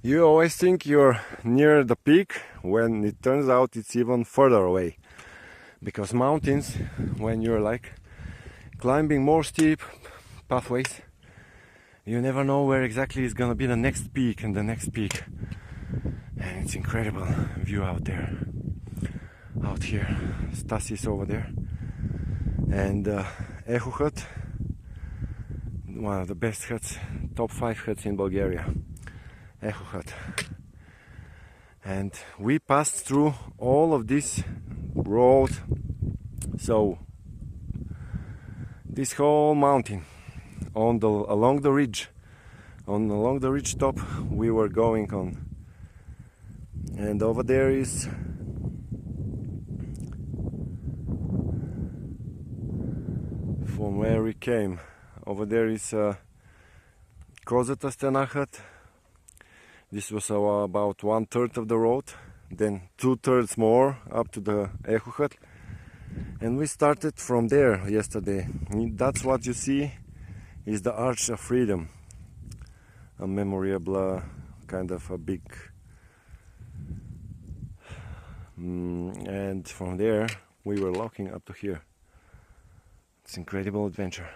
You always think you're near the peak when it turns out it's even further away. Because mountains, when you're like climbing more steep pathways, you never know where exactly is gonna be the next peak and the next peak. And it's incredible view out there. Out here, Stasi is over there. And Eho Hut, one of the best huts, top 5 huts in Bulgaria. Eho Hut. And we passed through all of this road, so this whole mountain along the ridge top we were going on. And over there is from where we came. Over there is Kozata Stena Hut. This was about 1/3 of the road, then 2/3 more up to the Eho Hut. And we started from there yesterday. That's what you see is the Arch of Freedom. A memorable, kind of a big... and from there we were walking up to here. It's an incredible adventure.